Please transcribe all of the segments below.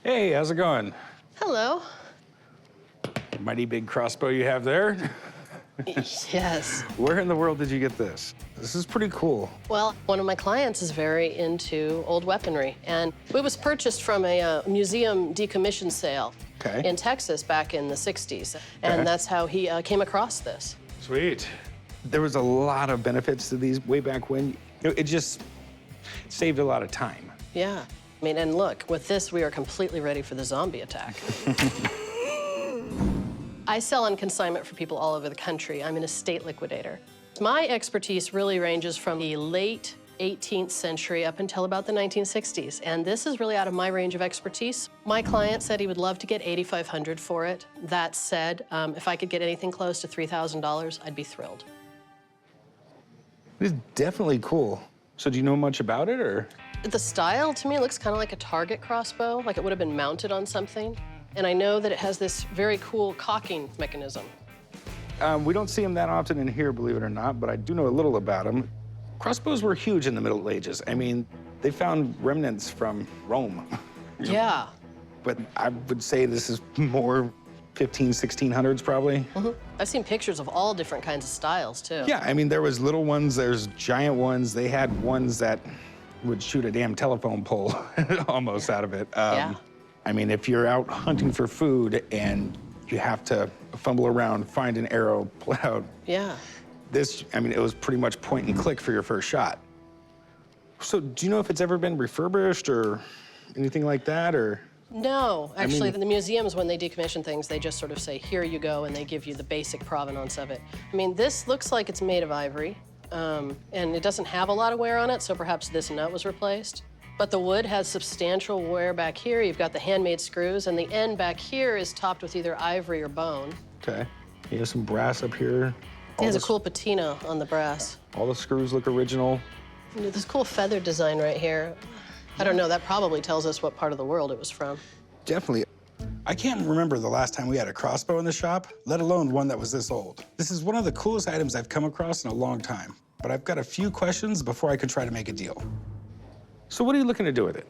Hey, how's it going? Hello. Mighty big crossbow you have there. Yes. Where in the world did you get this? This is pretty cool. Well, one of my clients is very into old weaponry, and it was purchased from a museum decommission sale in Texas back in the 60s, and that's how he came across this. Sweet. There was a lot of benefits to these way back when. You know, it just saved a lot of time. Yeah. I mean, and look, with this, we are completely ready for the zombie attack. I sell on consignment for people all over the country. I'm an estate liquidator. My expertise really ranges from the late 18th century up until about the 1960s, and this is really out of my range of expertise. My client said he would love to get $8,500 for it. That said, if I could get anything close to $3,000, I'd be thrilled. It's definitely cool. So do you know much about it, or? The style, to me, looks kind of like a target crossbow, like it would have been mounted on something. And I know that it has this very cool cocking mechanism. We don't see them that often in here, believe it or not, but I do know a little about them. Crossbows were huge in the Middle Ages. I mean, they found remnants from Rome. Yeah. But I would say this is more 1600s, probably. I've seen pictures of all different kinds of styles, too. Yeah, I mean, there was little ones, there's giant ones. They had ones that would shoot a damn telephone pole almost out of it. Yeah. I mean, if you're out hunting for food and you have to fumble around, find an arrow, pull it out. Yeah. This, I mean, it was pretty much point and click for your first shot. So do you know if it's ever been refurbished or anything like that, or? No, actually, the museums, when they decommission things, they just sort of say, here you go, and they give you the basic provenance of it. I mean, this looks like it's made of ivory, and it doesn't have a lot of wear on it, so perhaps this nut was replaced. But the wood has substantial wear back here. You've got the handmade screws, and the end back here is topped with either ivory or bone. Okay. You have some brass up here. It has a cool patina on the brass. All the screws look original. This cool feather design right here. I don't know, that probably tells us what part of the world it was from. Definitely. I can't remember the last time we had a crossbow in the shop, let alone one that was this old. This is one of the coolest items I've come across in a long time, but I've got a few questions before I can try to make a deal. So what are you looking to do with it?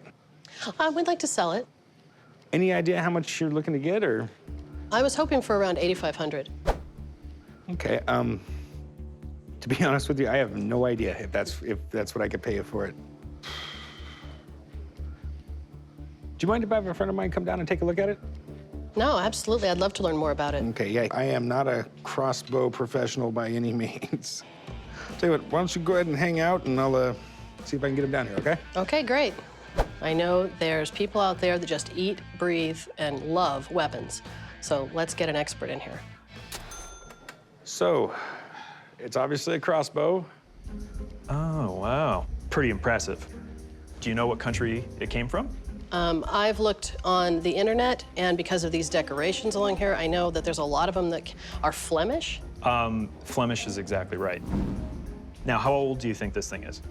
We'd like to sell it. Any idea how much you're looking to get, or? I was hoping for around $8,500. Okay, to be honest with you, I have no idea if that's what I could pay you for it. Do you mind if I have a friend of mine come down and take a look at it? No, absolutely. I'd love to learn more about it. Okay, yeah. I am not a crossbow professional by any means. Tell you what, why don't you go ahead and hang out, and I'll see if I can get him down here, okay? Okay, great. I know there's people out there that just eat, breathe, and love weapons. So let's get an expert in here. So, it's obviously a crossbow. Oh, wow. Pretty impressive. Do you know what country it came from? I've looked on the internet, and because of these decorations along here, I know that there's a lot of them that are Flemish. Flemish is exactly right. Now, how old do you think this thing is?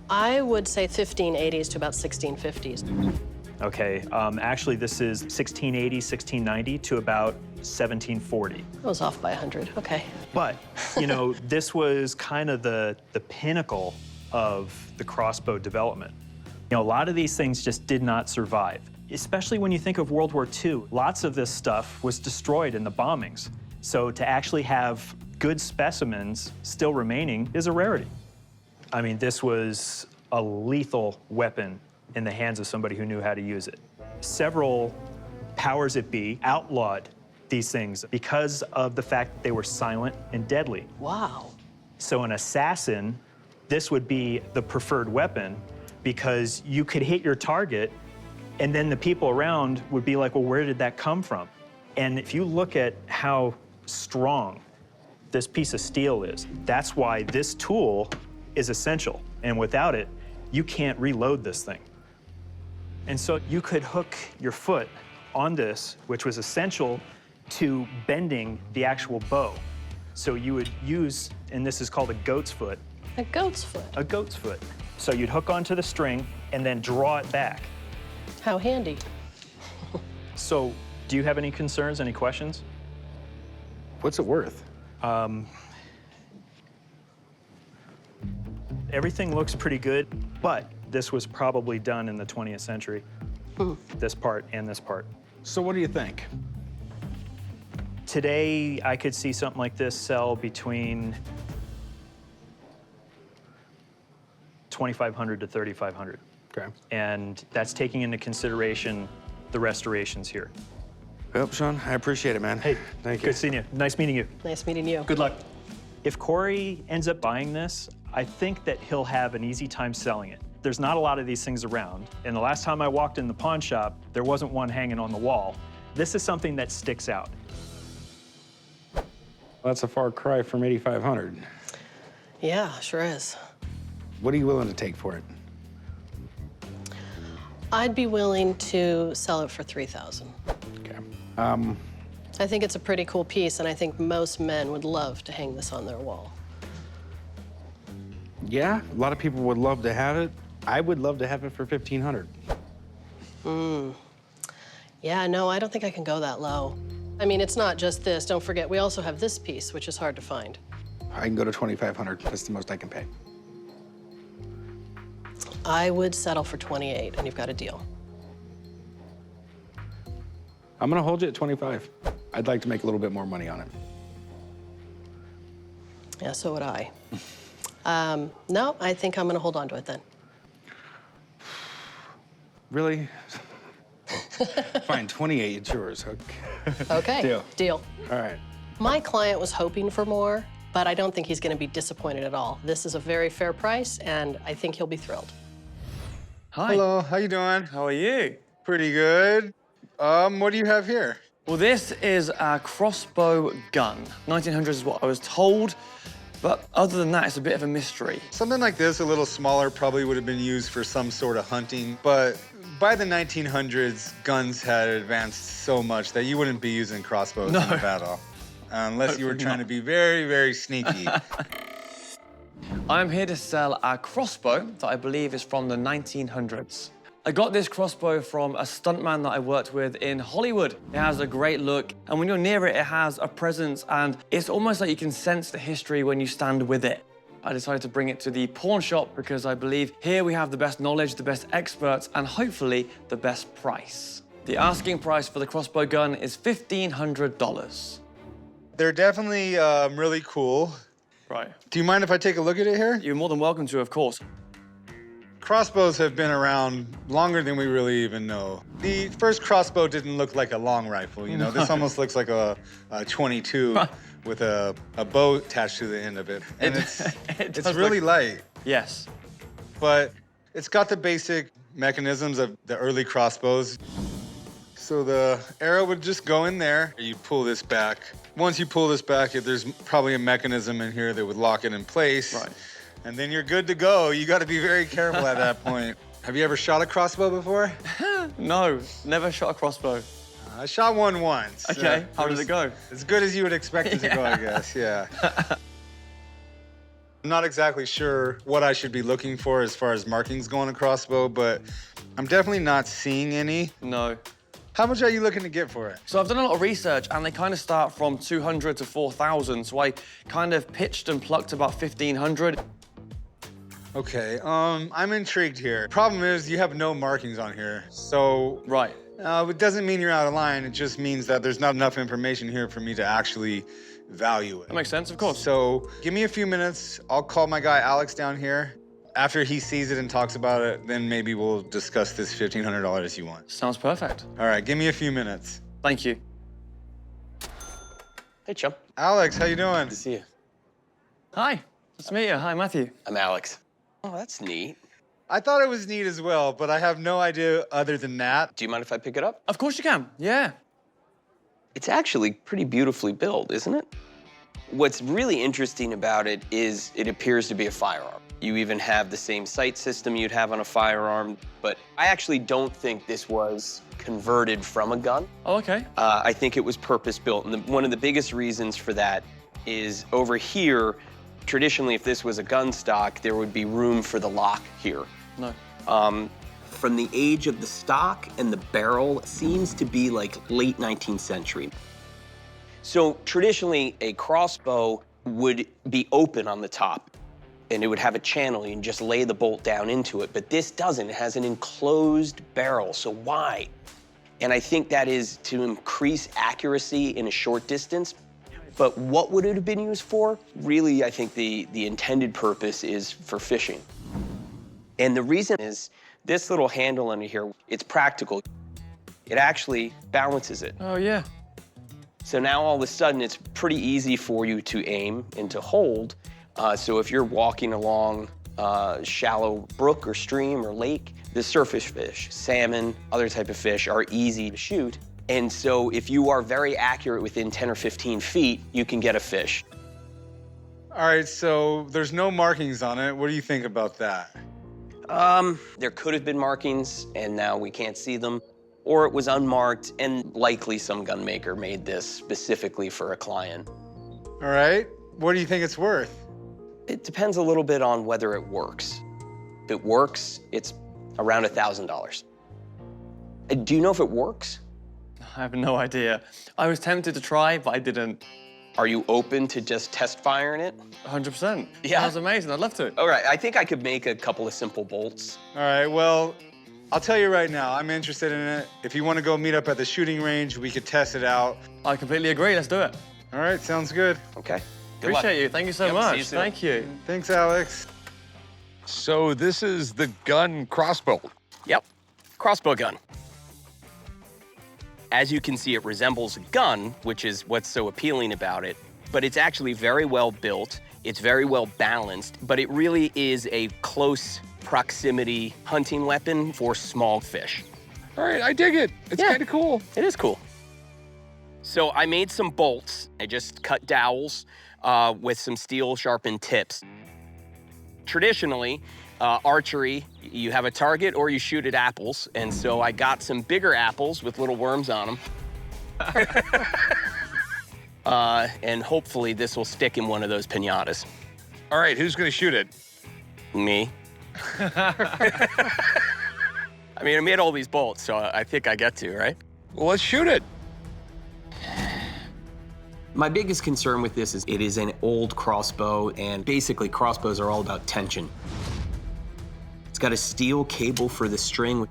I would say 1580s to about 1650s. Okay, actually, this is 1680, 1690 to about 1740. I was off by 100, okay. But, you know, this was kind of the pinnacle of the crossbow development. You know, a lot of these things just did not survive, especially when you think of World War II. Lots of this stuff was destroyed in the bombings. So to actually have good specimens still remaining is a rarity. I mean, this was a lethal weapon in the hands of somebody who knew how to use it. Several powers that be outlawed these things because of the fact that they were silent and deadly. Wow. So an assassin, this would be the preferred weapon because you could hit your target and then the people around would be like, well, where did that come from? And if you look at how strong this piece of steel is, that's why this tool is essential. And without it, you can't reload this thing. And so you could hook your foot on this, which was essential to bending the actual bow. So you would use, and this is called a goat's foot. A goat's foot? A goat's foot. So you'd hook onto the string and then draw it back. How handy. So do you have any concerns, any questions? What's it worth? Everything looks pretty good, but this was probably done in the 20th century. This part and this part. So what do you think? Today, I could see something like this sell between $2,500 to $3,500. Okay. And that's taking into consideration the restorations here. Well, Sean, I appreciate it, man. Hey, thank you. good seeing you. Nice meeting you. Nice meeting you. Good luck. If Corey ends up buying this, I think that he'll have an easy time selling it. There's not a lot of these things around. And the last time I walked in the pawn shop, there wasn't one hanging on the wall. This is something that sticks out. Well, that's a far cry from 8,500. Yeah, sure is. What are you willing to take for it? I'd be willing to sell it for $3,000. Okay. I think it's a pretty cool piece, and I think most men would love to hang this on their wall. Yeah, a lot of people would love to have it. I would love to have it for 1,500. Yeah, no, I don't think I can go that low. I mean, it's not just this. Don't forget, we also have this piece, which is hard to find. I can go to 2,500. That's the most I can pay. I would settle for 28, and you've got a deal. I'm gonna hold you at 25. I'd like to make a little bit more money on it. Yeah, so would I. No, I think I'm gonna hold on to it then. Really? Fine, 28, it's yours. Okay. Okay, deal. All right. My client was hoping for more, but I don't think he's gonna be disappointed at all. This is a very fair price, and I think he'll be thrilled. Hi. Hello, how you doing? How are you? Pretty good. What do you have here? Well, this is a crossbow gun. 1900s is what I was told, but other than that, it's a bit of a mystery. Something like this, a little smaller, probably would have been used for some sort of hunting, but by the 1900s, guns had advanced so much that you wouldn't be using crossbows in a battle. Unless you were trying to be very, very sneaky. I'm here to sell a crossbow that I believe is from the 1900s. I got this crossbow from a stuntman that I worked with in Hollywood. It has a great look, and when you're near it, it has a presence, and it's almost like you can sense the history when you stand with it. I decided to bring it to the pawn shop because I believe here we have the best knowledge, the best experts, and hopefully the best price. The asking price for the crossbow gun is $1,500. They're definitely really cool. Right. Do you mind if I take a look at it here? You're more than welcome to, of course. Crossbows have been around longer than we really even know. The first crossbow didn't look like a long rifle, you know? This almost looks like a 22 with a bow attached to the end of it. And it's really light. Yes. But it's got the basic mechanisms of the early crossbows. So the arrow would just go in there. You pull this back. Once you pull this back, there's probably a mechanism in here that would lock it in place. Right. And then you're good to go. You got to be very careful at that point. Have you ever shot a crossbow before? No, never shot a crossbow. I shot one once. Okay, how did it go? As good as you would expect it to go, I guess, yeah. I'm not exactly sure what I should be looking for as far as markings go on a crossbow, but I'm definitely not seeing any. No. How much are you looking to get for it? So I've done a lot of research, and they kind of start from 200 to 4,000. So I kind of pitched and plucked about 1,500. Okay, I'm intrigued here. Problem is, you have no markings on here, so... Right. It doesn't mean you're out of line, it just means that there's not enough information here for me to actually value it. That makes sense, of course. So, give me a few minutes, I'll call my guy Alex down here. After he sees it and talks about it, then maybe we'll discuss this $1,500 you want. Sounds perfect. All right, give me a few minutes. Thank you. Hey, chum. Alex, how you doing? Good to see you. Hi. Nice to meet you. Hi, Matthew. I'm Alex. Oh, that's neat. I thought it was neat as well, but I have no idea other than that. Do you mind if I pick it up? Of course you can. Yeah. It's actually pretty beautifully built, isn't it? What's really interesting about it is it appears to be a firearm. You even have the same sight system you'd have on a firearm, but I actually don't think this was converted from a gun. Oh, okay. I think it was purpose-built, and one of the biggest reasons for that is over here, traditionally, if this was a gun stock, there would be room for the lock here. No. From the age of the stock and the barrel, it seems to be like late 19th century. So traditionally, a crossbow would be open on the top. and it would have a channel. You can just lay the bolt down into it, but this doesn't. It has an enclosed barrel, so why? And I think that is to increase accuracy in a short distance. But what would it have been used for? Really, I think the intended purpose is for fishing. And the reason is this little handle under here, it's practical. It actually balances it. Oh, yeah. So now all of a sudden it's pretty easy for you to aim and to hold. So if you're walking along a shallow brook or stream or lake, the surface fish, salmon, other type of fish are easy to shoot. And so if you are very accurate within 10 or 15 feet, you can get a fish. All right, so there's no markings on it. What do you think about that? There could have been markings, and now we can't see them. Or it was unmarked, and likely some gun maker made this specifically for a client. All right, what do you think it's worth? It depends a little bit on whether it works. If it works, it's around $1,000. Do you know if it works? I have no idea. I was tempted to try, but I didn't. Are you open to just test firing it? 100%. Yeah? That was amazing. I'd love to. All right, I think I could make a couple of simple bolts. All right, well, I'll tell you right now, I'm interested in it. If you want to go meet up at the shooting range, we could test it out. I completely agree. Let's do it. All right, sounds good. Okay. Good luck. Appreciate you. Thank you so Yep, see much. you soon. Thank you. Thanks, Alex. So this is the gun crossbow. Yep, crossbow gun. As you can see, it resembles a gun, which is what's so appealing about it, but it's actually very well built. It's very well balanced, but it really is a close proximity hunting weapon for small fish. All right, I dig it. It's Yeah. kind of cool. It is cool. So I made some bolts. I just cut dowels with some steel sharpened tips. Traditionally, archery, you have a target or you shoot at apples. And so I got some bigger apples with little worms on them. And hopefully this will stick in one of those piñatas. All right, who's going to shoot it? Me. I mean, I made all these bolts, so I think I get to, right? Well, let's shoot it. My biggest concern with this is it is an old crossbow, and basically crossbows are all about tension. It's got a steel cable for the string.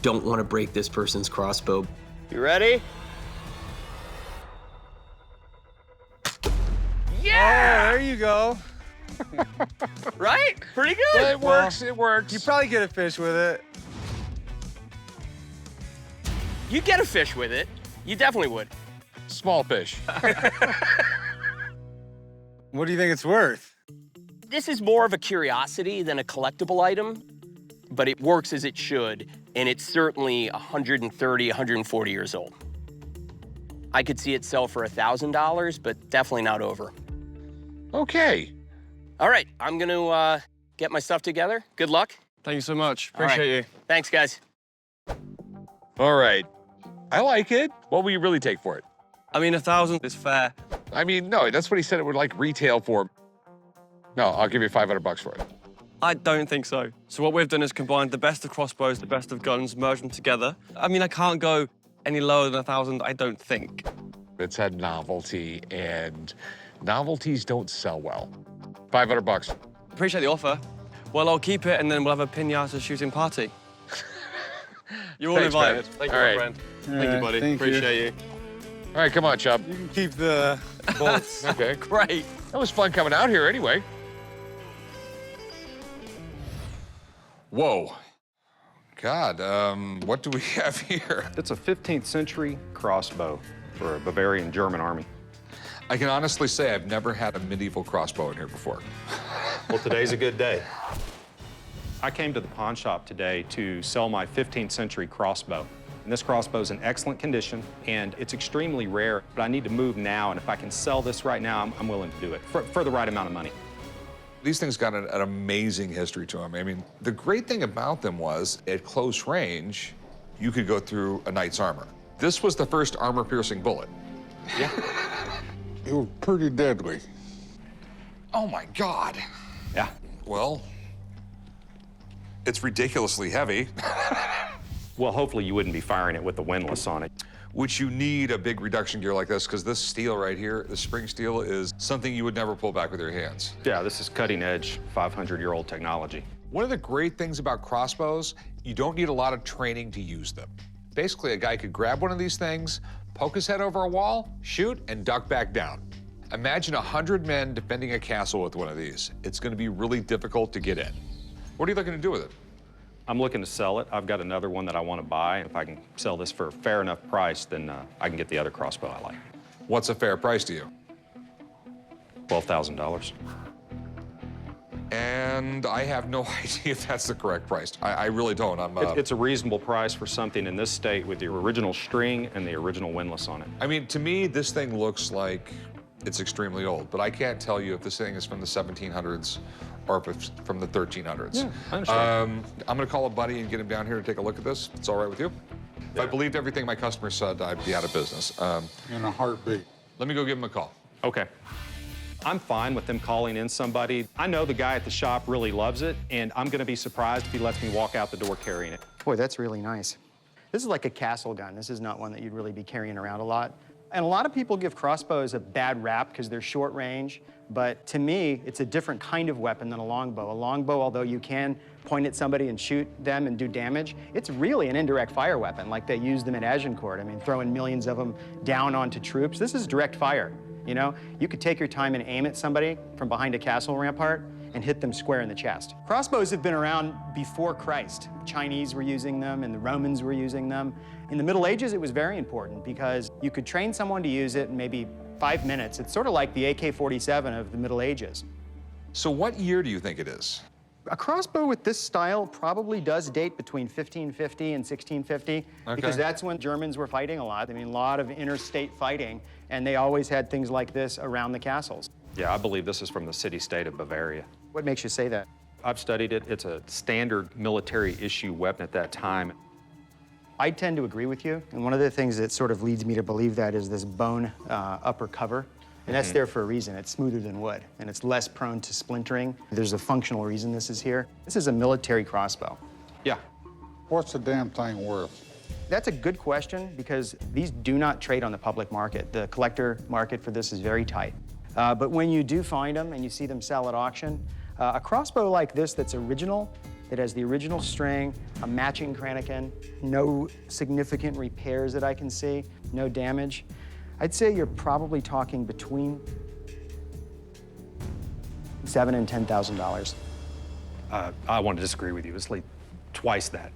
Don't want to break this person's crossbow. You ready? Yeah! Oh, there you go. Right? Pretty good. Well, it works, it works. You probably get a fish with it. You'd get a fish with it. You definitely would. Small fish. What do you think it's worth? This is more of a curiosity than a collectible item, but it works as it should, and it's certainly 130, 140 years old. I could see it sell for $1,000, but definitely not over. Okay. All right, I'm gonna get my stuff together. Good luck. Thank you so much. All right. Appreciate you. Thanks, guys. All right. I like it. What will you really take for it? I mean, 1,000 is fair. I mean, no, that's what he said it would like retail for. No, I'll give you $500 for it. I don't think so. So what we've done is combined the best of crossbows, the best of guns, merged them together. I mean, I can't go any lower than 1,000, I don't think. It's a novelty, and novelties don't sell well. $500. Appreciate the offer. Well, I'll keep it, and then we'll have a piñata shooting party. You're all Thanks, man. invited. Thank you, All my right. friend. Thank right, you, buddy. thank you. Appreciate you. All right, come on, Chubb. You can keep the bolts. Okay. Great. That was fun coming out here anyway. Whoa. God, what do we have here? It's a 15th century crossbow for a Bavarian German army. I can honestly say I've never had a medieval crossbow in here before. Well, today's a good day. I came to the pawn shop today to sell my 15th century crossbow. And this crossbow is in excellent condition, and it's extremely rare, but I need to move now, and if I can sell this right now, I'm willing to do it for the right amount of money. These things got an amazing history to them. I mean, the great thing about them was at close range, you could go through a knight's armor. This was the first armor-piercing bullet. Yeah. It was pretty deadly. Oh my God. Yeah. Well, it's ridiculously heavy. Well, hopefully you wouldn't be firing it with the windlass on it. Which you need a big reduction gear like this, because this steel right here, the spring steel, is something you would never pull back with your hands. Yeah, this is cutting edge, 500-year-old technology. One of the great things about crossbows, you don't need a lot of training to use them. Basically, a guy could grab one of these things, poke his head over a wall, shoot, and duck back down. Imagine 100 men defending a castle with one of these. It's gonna be really difficult to get in. What are you looking to do with it? I'm looking to sell it. I've got another one that I want to buy. If I can sell this for a fair enough price, then I can get the other crossbow I like. What's a fair price to you? $12,000. And I have no idea if that's the correct price. I really don't. It's a reasonable price for something in this state with the original string and the original windlass on it. I mean, to me, this thing looks like it's extremely old, but I can't tell you if this thing is from the 1700s or if it's from the 1300s. Yeah, I understand. I'm gonna call a buddy and get him down here to take a look at this. It's all right with you? If I believed everything my customer said, I'd be out of business. In a heartbeat. Let me go give him a call. Okay. I'm fine with them calling in somebody. I know the guy at the shop really loves it, and I'm gonna be surprised if he lets me walk out the door carrying it. Boy, that's really nice. This is like a castle gun. This is not one that you'd really be carrying around a lot. And a lot of people give crossbows a bad rap because they're short range, but to me, it's a different kind of weapon than a longbow. A longbow, although you can point at somebody and shoot them and do damage, it's really an indirect fire weapon like they used them at Agincourt. I mean, throwing millions of them down onto troops. This is direct fire, you know? You could take your time and aim at somebody from behind a castle rampart and hit them square in the chest. Crossbows have been around before Christ. Chinese were using them and the Romans were using them. In the Middle Ages, it was very important because you could train someone to use it in maybe 5 minutes. It's sort of like the AK-47 of the Middle Ages. So what year do you think it is? A crossbow with this style probably does date between 1550 and 1650 because that's when Germans were fighting a lot. I mean, a lot of interstate fighting, and they always had things like this around the castles. Yeah, I believe this is from the city-state of Bavaria. What makes you say that? I've studied it. It's a standard military issue weapon at that time. I tend to agree with you, and one of the things that sort of leads me to believe that is this bone upper cover, and that's there for a reason. It's smoother than wood, and it's less prone to splintering. There's a functional reason this is here. This is a military crossbow. Yeah. What's the damn thing worth? That's a good question because these do not trade on the public market. The collector market for this is very tight. But when you do find them and you see them sell at auction, a crossbow like this that's original, that has the original string, a matching Kraniken, no significant repairs that I can see, no damage, I'd say you're probably talking between $7,000 and $10,000. I want to disagree with you. It's like twice that.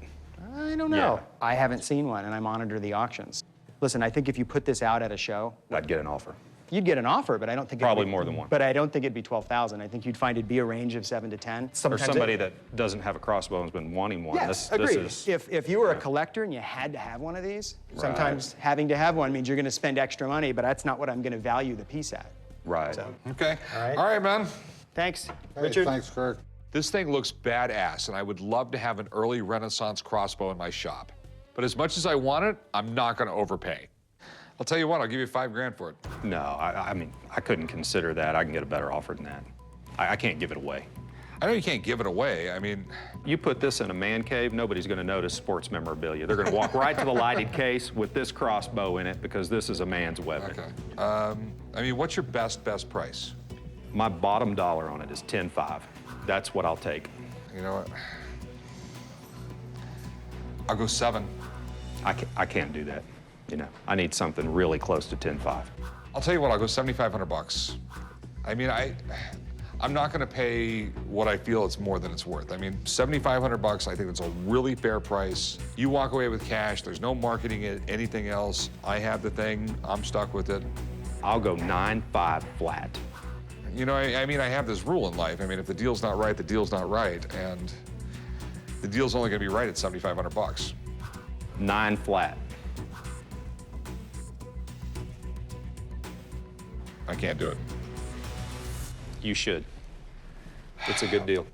I don't know. I haven't seen one, and I monitor the auctions. Listen, I think if you put this out at a show, I'd get an offer. you'd get an offer, but I don't think Probably it'd be, more than one. But I don't think it'd be 12,000. I think you'd find it'd be a range of 7 to 10. Or Sometimes somebody that doesn't have a crossbow and's been wanting one. Yes, This agreed. is, If you were a collector and you had to have one of these, sometimes having to have one means you're going to spend extra money, but that's not what I'm going to value the piece at. right. So, Okay. All right. All right, man. thanks, Hey, Richard. thanks, Kirk. This thing looks badass, and I would love to have an early Renaissance crossbow in my shop. But as much as I want it, I'm not going to overpay. I'll tell you what, I'll give you $5,000 for it. No, I mean, I couldn't consider that. I can get a better offer than that. I can't give it away. I know you can't give it away. I mean, You put this in a man cave, nobody's going to notice sports memorabilia. They're going to walk right to the lighted case with this crossbow in it because this is a man's weapon. okay. I mean, what's your best price? My bottom dollar on it is $10,500. That's what I'll take. You know what? I'll go 7. I can't do that. You know, I need something really close to $10,500. I'll tell you what, I'll go $7,500. I mean, I'm not gonna pay what I feel it's more than it's worth. I mean, $7,500, I think that's a really fair price. You walk away with cash, there's no marketing it, anything else. I have the thing, I'm stuck with it. I'll go 9.5 flat. You know, I mean, I have this rule in life. I mean, if the deal's not right, the deal's not right. And the deal's only gonna be right at $7,500. 9 flat. I can't do it. You should. It's a good deal.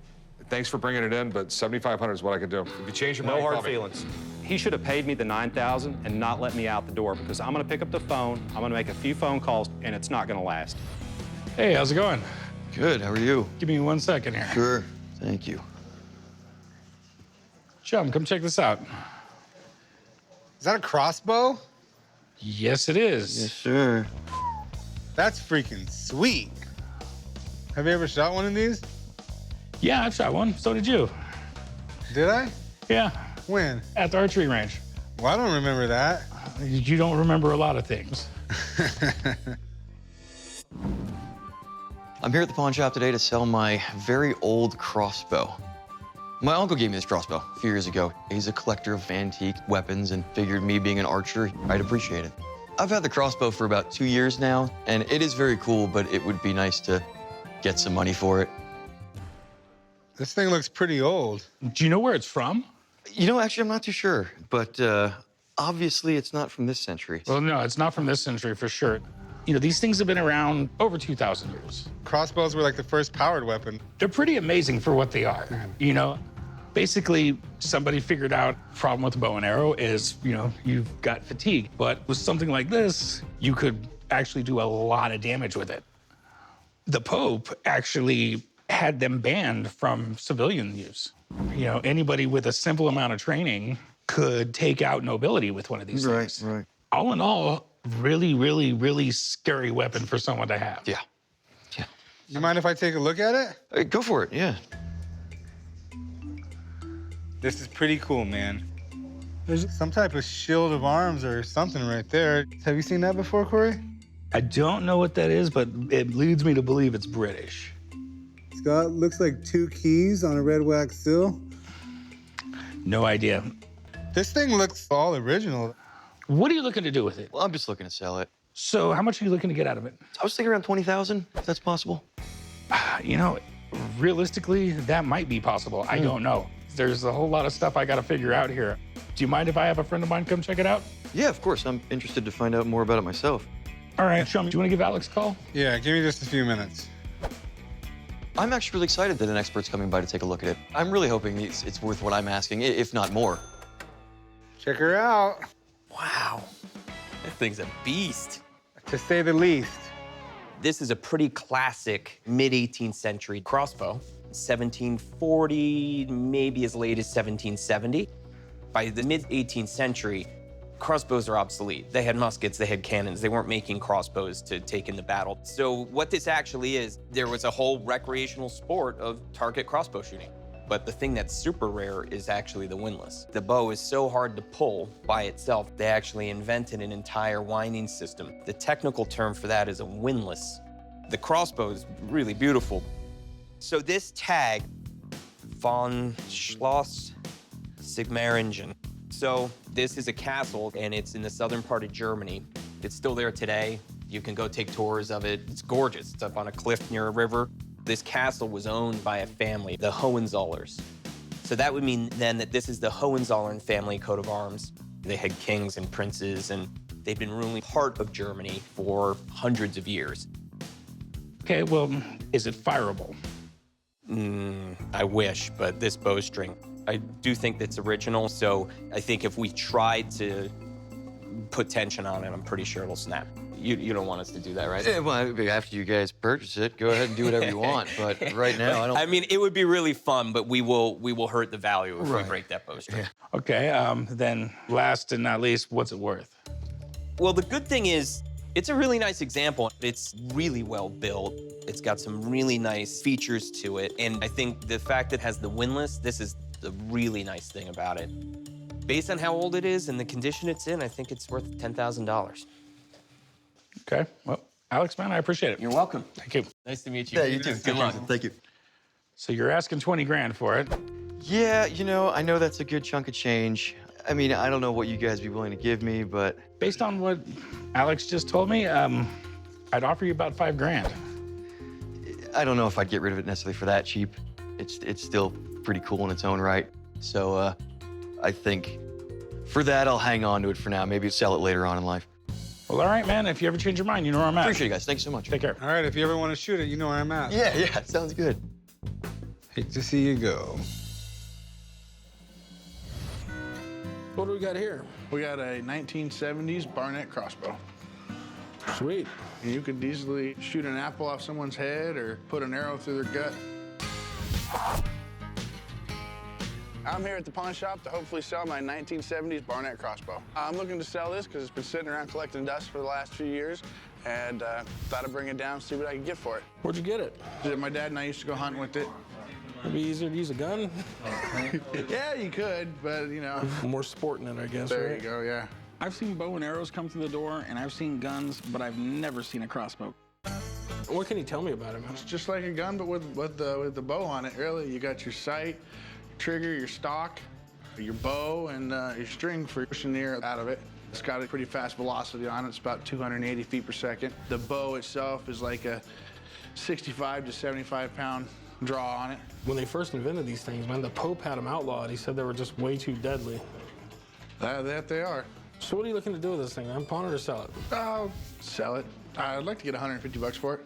Thanks for bringing it in, but $7,500 is what I can do. If you change your mind, No hard call me. feelings. He should have paid me the $9,000 and not let me out the door because I'm gonna pick up the phone, I'm gonna make a few phone calls, and it's not gonna last. Hey, how's it going? Good, how are you? Give me 1 second here. Sure, thank you. Chum, come check this out. Is that a crossbow? Yes, it is. Yes, sir. That's freaking sweet. Have you ever shot one of these? Yeah, I've shot one. So did you. Did I? Yeah, When? at the archery range. Well, I don't remember that. You don't remember a lot of things. I'm here at the pawn shop today to sell my very old crossbow. My uncle gave me this crossbow a few years ago. He's a collector of antique weapons and figured me being an archer, I'd appreciate it. I've had the crossbow for about 2 years now, and it is very cool, but it would be nice to get some money for it. This thing looks pretty old. Do you know where it's from? You know, actually, I'm not too sure, but obviously it's not from this century. Well, no, it's not from this century for sure. You know, these things have been around over 2,000 years. Crossbows were like the first powered weapon. They're pretty amazing for what they are. You know, basically, somebody figured out the problem with the bow and arrow is, you know, you've got fatigue. But with something like this, you could actually do a lot of damage with it. The Pope actually had them banned from civilian use. You know, anybody with a simple amount of training could take out nobility with one of these things. Right. All in all, really, really, really scary weapon for someone to have. Yeah. You mind if I take a look at it? Go for it, yeah. This is pretty cool, man. There's some type of shield of arms or something right there. Have you seen that before, Corey? I don't know what that is, but it leads me to believe it's British. Scott, looks like 2 keys on a red wax seal. No idea. This thing looks all original. What are you looking to do with it? Well, I'm just looking to sell it. So how much are you looking to get out of it? I was thinking around 20,000, if that's possible. You know, realistically, that might be possible. I don't know. There's a whole lot of stuff I got to figure out here. Do you mind if I have a friend of mine come check it out? Yeah, of course. I'm interested to find out more about it myself. All right, show me. Do you want to give Alex a call? Yeah, give me just a few minutes. I'm actually really excited that an expert's coming by to take a look at it. I'm really hoping it's worth what I'm asking, if not more. Check her out, Wow, that thing's a beast. to say the least. This is a pretty classic mid-18th century crossbow. 1740, maybe as late as 1770. By the mid-18th century, crossbows are obsolete. They had muskets, they had cannons. They weren't making crossbows to take in the battle. So what this actually is, there was a whole recreational sport of target crossbow shooting. But the thing that's super rare is actually the windlass. The bow is so hard to pull by itself, they actually invented an entire winding system. The technical term for that is a windlass. The crossbow is really beautiful. So this tag, von Schloss Sigmaringen. So this is a castle, and it's in the southern part of Germany. It's still there today. You can go take tours of it. It's gorgeous. It's up on a cliff near a river. This castle was owned by a family, the Hohenzollers. So that would mean then that this is the Hohenzollern family coat of arms. They had kings and princes, and they've been ruling part of Germany for hundreds of years. Okay, well, is it fireable? I wish, but this bowstring, I do think that's original, so I think if we tried to put tension on it, I'm pretty sure it'll snap. You don't want us to do that, right? Well, after you guys purchase it, go ahead and do whatever you want. But right now, I don't. I mean, it would be really fun, but we will hurt the value if we break that bowstring. Okay, then last and not least, what's it worth? Well, the good thing is, it's a really nice example. It's really well built. It's got some really nice features to it. And I think the fact that it has the windlass, this is the really nice thing about it. Based on how old it is and the condition it's in, I think it's worth $10,000. Okay, well, Alex, man, I appreciate it. You're welcome. Thank you. Nice to meet you. Yeah, you too. Good luck. Thank you. So you're asking 20 grand for it. Yeah, you know, I know that's a good chunk of change. I mean, I don't know what you guys be willing to give me, but Based on what Alex just told me, I'd offer you about 5 grand. I don't know if I'd get rid of it necessarily for that cheap. It's still pretty cool in its own right. So I think for that, I'll hang on to it for now. Maybe sell it later on in life. Well, all right, man. If you ever change your mind, you know where I'm at. Appreciate it, guys. Thanks so much. Take care. All right, if you ever want to shoot it, you know where I'm at. Yeah, sounds good. Hate to see you go. What do we got here? We got a 1970s Barnett Crossbow. Sweet. You could easily shoot an apple off someone's head or put an arrow through their gut. I'm here at the pawn shop to hopefully sell my 1970s Barnett Crossbow. I'm looking to sell this because it's been sitting around collecting dust for the last few years, and thought I'd bring it down, see what I can get for it. Where'd you get it? My dad and I used to go hunting with it. It'd be easier to use a gun. Yeah, you could, but you know. More sport in it, I guess, There right? you go, yeah. I've seen bow and arrows come through the door, and I've seen guns, but I've never seen a crossbow. What can you tell me about it, man? It's just like a gun, but with the bow on it, really. You got your sight, trigger, your stock, your bow, and your string for pushing the air out of it. It's got a pretty fast velocity on it. It's about 280 feet per second. The bow itself is like a 65 to 75 pound draw on it. When they first invented these things, man, the Pope had them outlawed. He said they were just way too deadly. That they are. So what are you looking to do with this thing, man? Pawn it or sell it? I'll sell it. I'd like to get 150 bucks for it.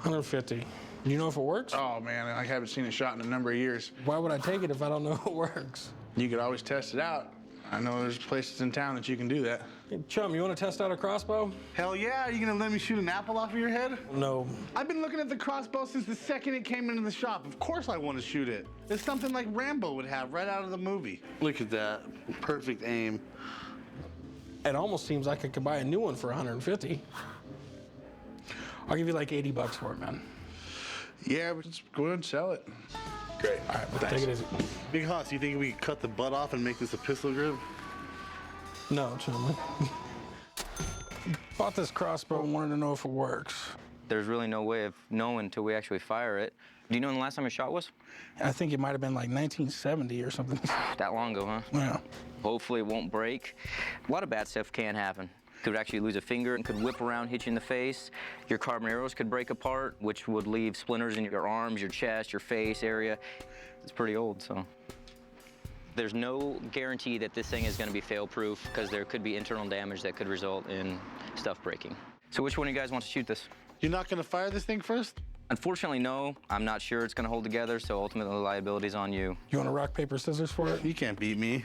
150. You know if it works? Oh man, I haven't seen a shot in a number of years. Why would I take it if I don't know if it works? You could always test it out. I know there's places in town that you can do that. Hey, chum, you want to test out a crossbow? Hell yeah, are you gonna let me shoot an apple off of your head? No. I've been looking at the crossbow since the second it came into the shop. Of course I want to shoot it. It's something like Rambo would have right out of the movie. Look at that, perfect aim. It almost seems like I could buy a new one for 150. I'll give you like 80 bucks for it, man. Yeah, but just go ahead and sell it. Great. All right, take it easy. Big Hoss, you think we could cut the butt off and make this a pistol grip? No, chum. Bought this crossbow and wanted to know if it works. There's really no way of knowing until we actually fire it. Do you know when the last time a shot was? I think it might have been like 1970 or something. That long ago, huh? Yeah. Hopefully it won't break. A lot of bad stuff can happen. Could actually lose a finger and could whip around, hit you in the face. Your carbon arrows could break apart, which would leave splinters in your arms, your chest, your face area. It's pretty old, so. There's no guarantee that this thing is going to be fail-proof because there could be internal damage that could result in stuff breaking. So which one of you guys wants to shoot this? You're not gonna fire this thing first? Unfortunately, no. I'm not sure it's going to hold together, so ultimately the liability's on you. You want to rock, paper, scissors for it? You can't beat me.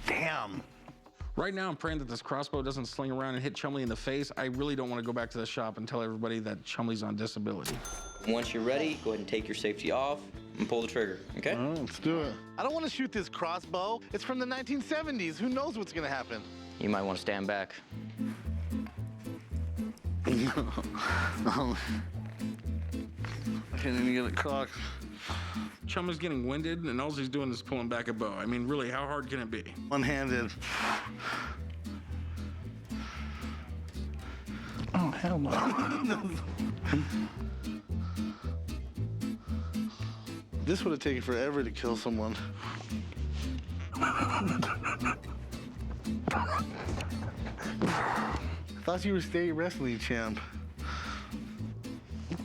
Damn. Right now, I'm praying that this crossbow doesn't sling around and hit Chumley in the face. I really don't want to go back to the shop and tell everybody that Chumley's on disability. Once you're ready, go ahead and take your safety off and pull the trigger, okay? All right, let's do it. I don't want to shoot this crossbow. It's from the 1970s. Who knows what's gonna happen? You might want to stand back. I can't even get it cocked. Chum is getting winded, and all he's doing is pulling back a bow. I mean, really, how hard can it be? One-handed. Oh, hell no. This would have taken forever to kill someone. Thought you were state wrestling champ.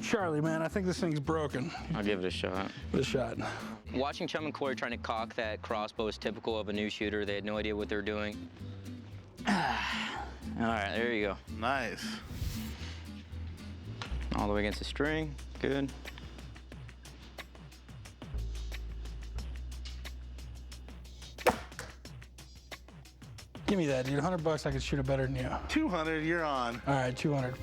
Charlie, man, I think this thing's broken. I'll give it a shot. Give it a shot. Watching Chum and Corey trying to cock that crossbow is typical of a new shooter. They had no idea what they're doing. All right, there you go. Nice. All the way against the string. Good. Give me that, dude. 100 bucks, I could shoot it better than you. 200, you're on. All right, 200.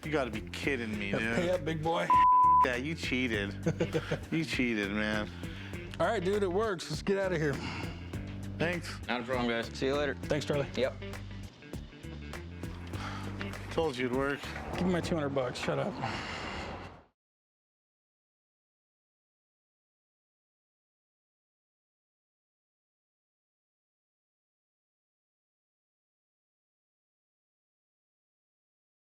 You gotta be kidding me, dude. Pay up, big boy. Yeah, you cheated. You cheated, man. All right, dude, it works. Let's get out of here. Thanks. Not a problem, guys. See you later. Thanks, Charlie. Yep. Told you it'd work. Give me my 200 bucks. Shut up.